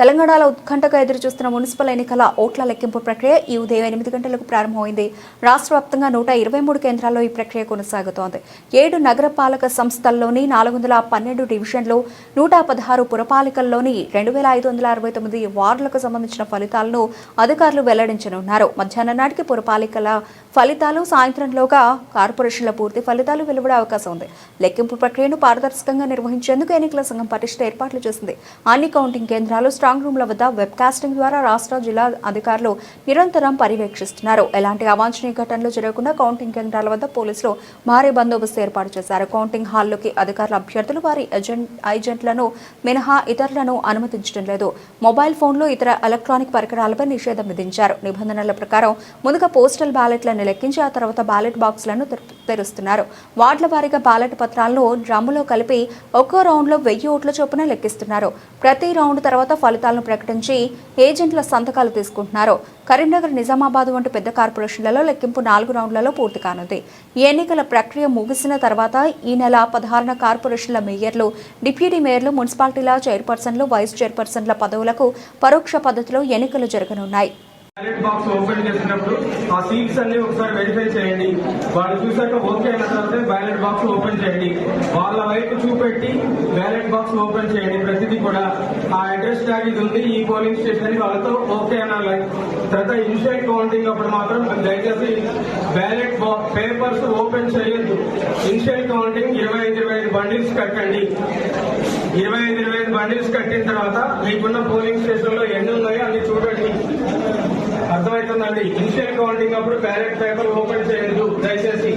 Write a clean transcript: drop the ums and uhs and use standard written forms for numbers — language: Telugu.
తెలంగాణలో ఉత్కంఠగా ఎదురుచూస్తున్న మున్సిపల్ ఎన్నికల ఓట్ల లెక్కింపు ప్రక్రియ ఈ ఉదయం 8 గంటలకు ప్రారంభమైంది. రాష్ట్ర వ్యాప్తంగా 123 కేంద్రాల్లో ఈ ప్రక్రియ కొనసాగుతోంది. 7 నగరపాలక సంస్థల్లోని 412 డివిజన్లు, 116 పురపాలికల్లోని 2569 వార్డులకు సంబంధించిన ఫలితాలను అధికారులు వెల్లడించనున్నారు. మధ్యాహ్నం నాటికి పురపాలికల ఫలితాలు, సాయంత్రంలోగా కార్పొరేషన్ల పూర్తి ఫలితాలు వెలువడే అవకాశం ఉంది. లెక్కింపు ప్రక్రియను పారదర్శకంగా నిర్వహించేందుకు ఎన్నికల సంఘం పటిష్ట ఏర్పాట్లు చేసింది. అన్ని కౌంటింగ్ కేంద్రాలు, స్ట్రాంగ్ రూమ్ల వద్ద వెబ్ కాస్టింగ్ ద్వారా రాష్ట్ర, జిల్లా అధికారులు నిరంతరం పర్యవేక్షిస్తున్నారు. ఎలాంటి అవాంఛనీయ ఘటనలు జరగకుండా కౌంటింగ్ కేంద్రాల వద్ద పోలీసులు భారీ బందోబస్తు ఏర్పాటు చేశారు. కౌంటింగ్ హాల్లోకి అధికారుల అభ్యర్థులు వారి ఏజెంట్లను మినహా ఇతరులను అనుమతించడం లేదు. మొబైల్ ఫోన్లు, ఇతర ఎలక్ట్రానిక్ పరికరాలపై నిషేధం విధించారు. నిబంధనల ప్రకారం ముందుగా పోస్టల్ బ్యాలెట్లను లెక్కించి ఆ తర్వాత బ్యాలెట్ బాక్సులను తెరుస్తున్నారు. వార్డుల వారీగా బ్యాలెట్ పత్రాలను డ్రమ్ములో కలిపి ఒక్కో రౌండ్లో 1000 ఓట్ల చొప్పున లెక్కిస్తున్నారు. ప్రతి రౌండ్ తర్వాత ఫలితాలను ప్రకటించి ఏజెంట్ల సంతకాలు తీసుకుంటున్నారు. కరీంనగర్, నిజామాబాద్ వంటి పెద్ద కార్పొరేషన్లలో లెక్కింపు 4 రౌండ్లలో పూర్తి కానుంది. ఈ ఎన్నికల ప్రక్రియ ముగిసిన తర్వాత ఈ నెల 16న కార్పొరేషన్ల మేయర్లు, డిప్యూటీ మేయర్లు, మున్సిపాలిటీల చైర్పర్సన్లు, వైస్ చైర్పర్సన్ల పదవులకు పరోక్ష పద్ధతిలో ఎన్నికలు జరగనున్నాయి. బ్యాలెట్ బాక్స్ ఓపెన్ చేసినప్పుడు ఆ సీట్స్ అన్ని ఒకసారి వెరిఫై చేయండి. వాళ్ళు చూసాక ఓకే అయిన తర్వాత బ్యాలెట్ బాక్స్ ఓపెన్ చేయండి. వాళ్ళ వైపు చూపెట్టి బ్యాలెట్ బాక్స్ ఓపెన్ చేయండి. ప్రతిదీ కూడా ఆ అడ్రస్ ట్యాగ్ ఇది ఉంది, ఈ పోలింగ్ స్టేషన్ వాళ్ళతో ఓకే అనాలి. తర్వాత ఇనిషియల్ కౌంటింగ్ అప్పుడు మాత్రం దయచేసి బ్యాలెట్ పేపర్స్ ఓపెన్ చేయొద్దు. ఇనిషియల్ కౌంటింగ్ 25 బండిల్స్ కట్టండి. 25 బండిల్స్ కట్టిన తర్వాత మీకున్న పోలింగ్ స్టేషన్ లో ఎన్ని ఉన్నాయో అన్ని చూడండి. అర్థమవుతుందండి. ఇనిషియల్ కౌంటింగ్ అప్పుడు బ్యాలెట్ పేపర్ ఓపెన్ చేయొద్దు. దయచేసి